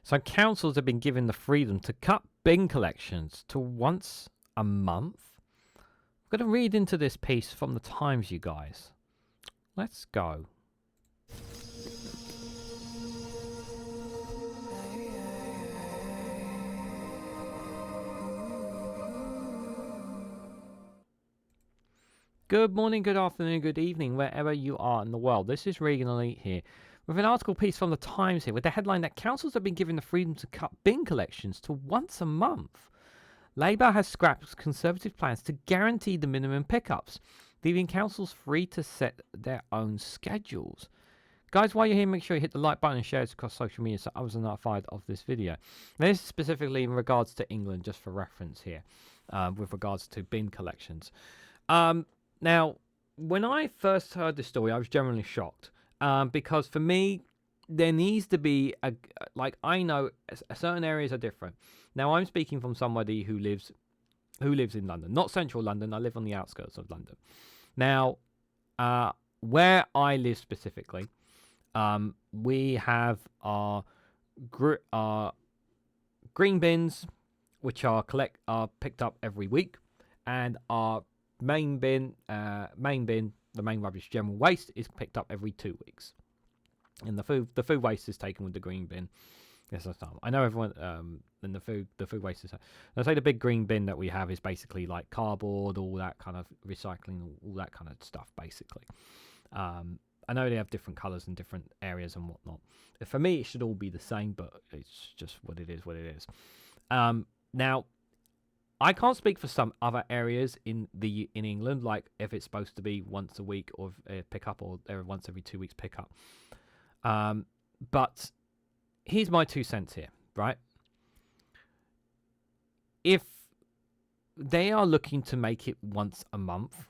So councils have been given the freedom to cut bin collections to once a month. I'm going to read into this piece from the Times, you guys. Let's go. Good morning, good afternoon, good evening, wherever you are in the world. This is Reganelite here with an article piece from the Times here with the headline that councils have been given the freedom to cut bin collections to once a month. Labour has scrapped Conservative plans to guarantee the minimum pickups, leaving councils free to set their own schedules. Guys, while you're here, make sure you hit the like button and share it across social media so others are notified of this video. Now, this is specifically in regards to England, just for reference here, with regards to bin collections. Now, when I first heard this story, I was generally shocked because for me, there needs to be I know certain areas are different. Now, I'm speaking from somebody who lives in London, not central London. I live on the outskirts of London. Now, where I live specifically, we have our green bins, which are picked up every week, and our main bin, the main rubbish general waste, is picked up every 2 weeks, and the food waste is taken with the green bin. Yes, I know everyone. And the food waste is. I say the big green bin that we have is basically like cardboard, all that kind of recycling, all that kind of stuff, basically. I know they have different colours in different areas and whatnot. For me, it should all be the same, but it's just what it is. Now, I can't speak for some other areas in England, like if it's supposed to be once a week or pickup, or once every 2 weeks pickup. But here's my 2 cents here, right? If they are looking to make it once a month,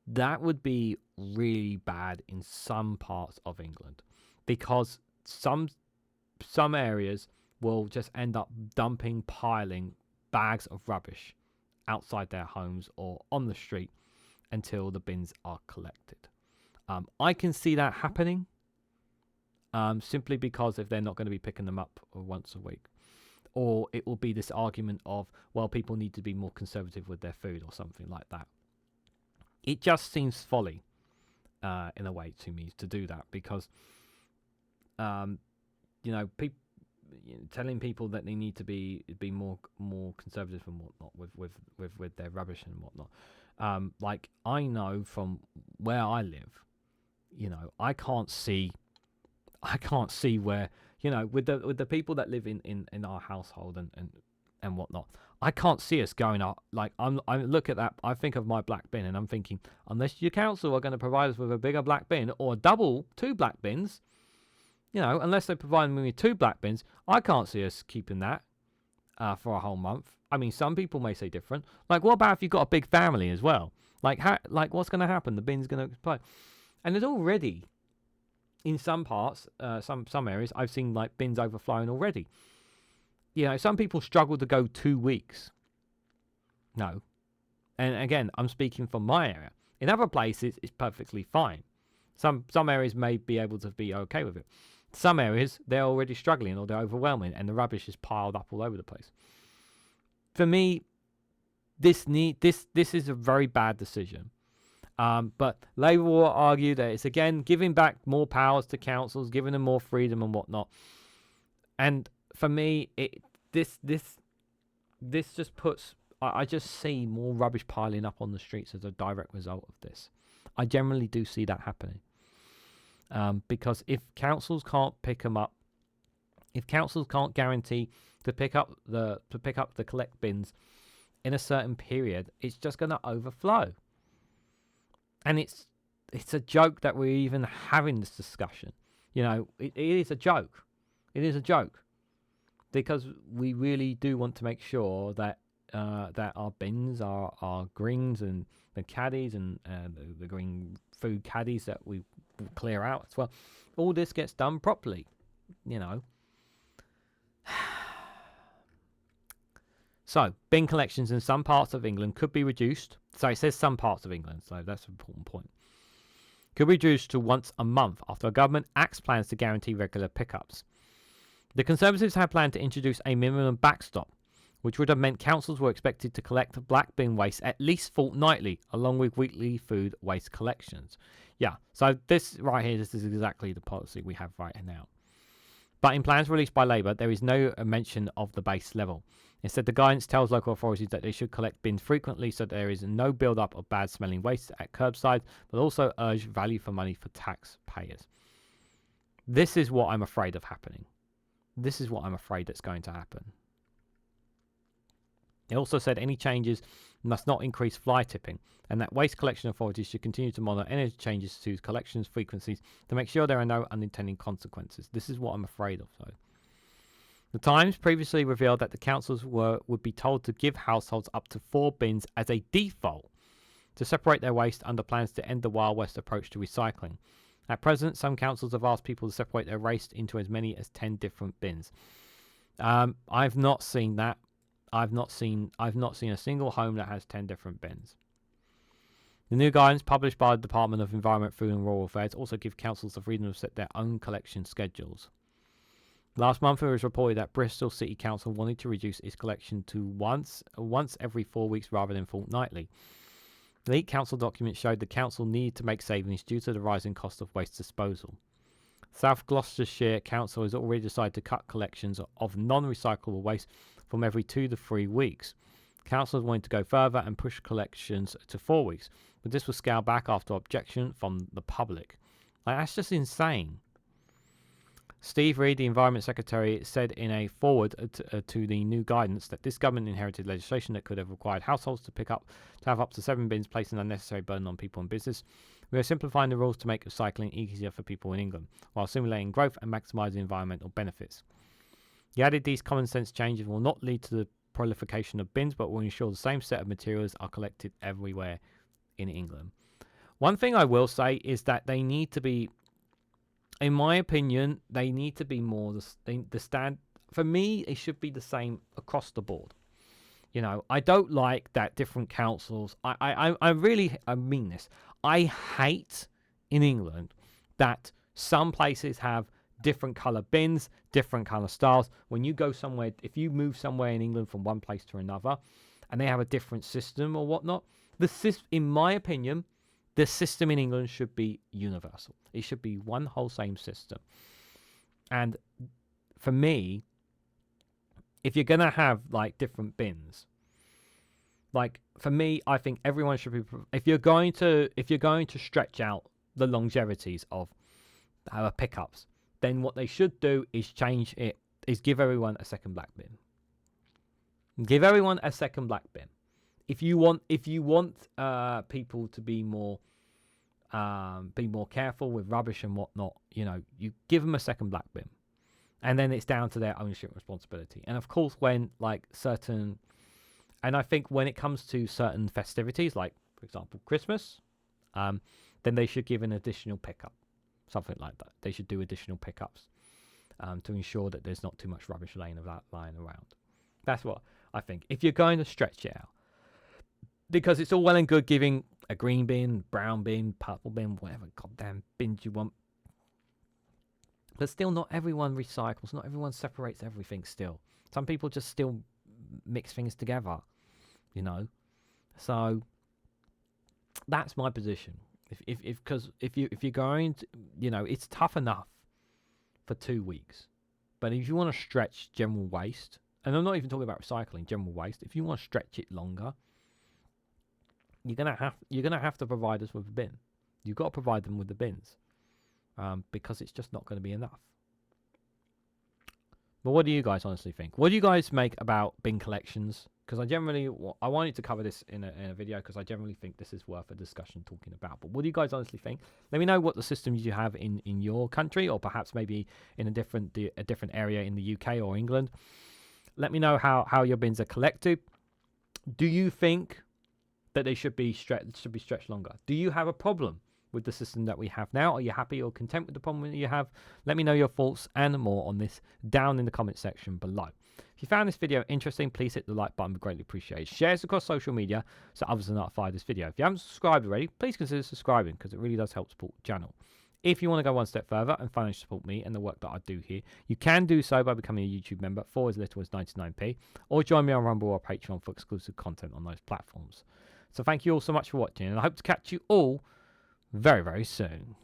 that would be really bad in some parts of England, because some areas will just end up piling bags of rubbish outside their homes or on the street until the bins are collected. I can see that happening simply because if they're not going to be picking them up once a week, or it will be this argument of, well, people need to be more conservative with their food or something like that. It just seems folly in a way to me to do that, because telling people that they need to be more conservative and whatnot with their rubbish and whatnot. Like, I know from where I live, I can't see where, with the people that live in our household and whatnot, I can't see us going up. Like, I look at that, I think of my black bin, and I'm thinking, unless your council are going to provide us with a bigger black bin or two black bins, unless they provide me with 2 black bins, I can't see us keeping that for a whole month. I mean, some people may say different. Like, what about if you've got a big family as well? Like, what's going to happen? The bin's going to explode. And there's already, in some parts, some areas, I've seen like bins overflowing already. Some people struggle to go 2 weeks. No. And again, I'm speaking from my area. In other places, it's perfectly fine. Some areas may be able to be okay with it. Some areas, they're already struggling, or they're overwhelming, and the rubbish is piled up all over the place. For me, this is a very bad decision. But Labour will argue that it's, again, giving back more powers to councils, giving them more freedom and whatnot. And for me, this just puts, I just see more rubbish piling up on the streets as a direct result of this. I generally do see that happening. Because if councils can't pick them up, if councils can't guarantee to pick up the collect bins in a certain period, it's just going to overflow. And it's a joke that we're even having this discussion. It is a joke. It is a joke, because we really do want to make sure that our bins, our greens and the caddies and the green food caddies that we clear out as well, all this gets done properly. So, bin collections in some parts of England could be reduced. So it says some parts of England, so that's an important point. Could be reduced to once a month after a government axed plans to guarantee regular pickups. The Conservatives had planned to introduce a minimum backstop, which would have meant councils were expected to collect black bin waste at least fortnightly, along with weekly food waste collections. Yeah, so this right here, this is exactly the policy we have right now. But in plans released by Labour, there is no mention of the base level. Instead, the guidance tells local authorities that they should collect bins frequently so there is no build-up of bad-smelling waste at curbside, but also urge value for money for taxpayers. This is what I'm afraid of happening. This is what I'm afraid that's going to happen. It also said any changes must not increase fly tipping, and that waste collection authorities should continue to monitor any changes to collections frequencies to make sure there are no unintended consequences. This is what I'm afraid of, though. The Times previously revealed that the councils would be told to give households up to 4 bins as a default to separate their waste under plans to end the Wild West approach to recycling. At present, some councils have asked people to separate their waste into as many as 10 different bins. I've not seen that. I've not seen a single home that has 10 different bins. The new guidance published by the Department of Environment, Food and Rural Affairs also give councils the freedom to set their own collection schedules. Last month, it was reported that Bristol City Council wanted to reduce its collection to once every 4 weeks rather than fortnightly. Leaked council documents showed the council needed to make savings due to the rising cost of waste disposal. South Gloucestershire Council has already decided to cut collections of non-recyclable waste from every 2 to 3 weeks. Councils wanted to go further and push collections to 4 weeks, but this was scaled back after objection from the public. Like, that's just insane. Steve Reed, the Environment Secretary, said in a forward to the new guidance that this government inherited legislation that could have required households to have up to 7 bins, placing unnecessary burden on people and business. We are simplifying the rules to make recycling easier for people in England, while stimulating growth and maximising environmental benefits. He added these common sense changes will not lead to the proliferation of bins, but will ensure the same set of materials are collected everywhere in England. One thing I will say is that they need to be, in my opinion, they need to be more the stand. For me, it should be the same across the board. You know, I don't like that different councils. I mean this. I hate in England that some places have different colour bins, different colour styles. When you go somewhere, if you move somewhere in England from one place to another, and they have a different system or whatnot, in my opinion, the system in England should be universal. It should be one whole same system. And for me, if you're gonna have like different bins, like for me, I think everyone should be. If you're going to stretch out the longevities of pickups, then what they should do is change it. Is give everyone a second black bin. Give everyone a second black bin. If you want people to be more careful with rubbish and whatnot, you know, you give them a second black bin, and then it's down to their ownership and responsibility. And of course, when like certain, and I think when it comes to certain festivities, like for example Christmas, then they should give an additional pickup, something like that. They should do additional pickups to ensure that there's not too much rubbish lying around. That's what I think. If you're going to stretch it out. Because it's all well and good giving a green bin, brown bin, purple bin, whatever goddamn bins you want. But still, not everyone recycles. Not everyone separates everything still. Some people just still mix things together, you know. So that's my position. Because if you're going to, you know, it's tough enough for 2 weeks. But if you want to stretch general waste, and I'm not even talking about recycling, general waste, if you want to stretch it longer, you're gonna have to provide us with a bin. You've got to provide them with the bins, because it's just not going to be enough. But what do you guys honestly think? What do you guys make about bin collections? Because I wanted to cover this in a video because I generally think this is worth a discussion talking about. But what do you guys honestly think? Let me know what the systems you have in your country, or perhaps maybe in a different area in the UK or England. Let me know how your bins are collected. Do you think that they should be stretched longer? Do you have a problem with the system that we have now? Are you happy or content with the problem that you have? Let me know your thoughts and more on this down in the comment section below. If you found this video interesting, please hit the like button. We'd greatly appreciate it. Share this across social media so others are notified of this video. If you haven't subscribed already, please consider subscribing because it really does help support the channel. If you want to go one step further and financially support me and the work that I do here, you can do so by becoming a YouTube member for as little as 99p, or join me on Rumble or Patreon for exclusive content on those platforms. So thank you all so much for watching, and I hope to catch you all very, very soon.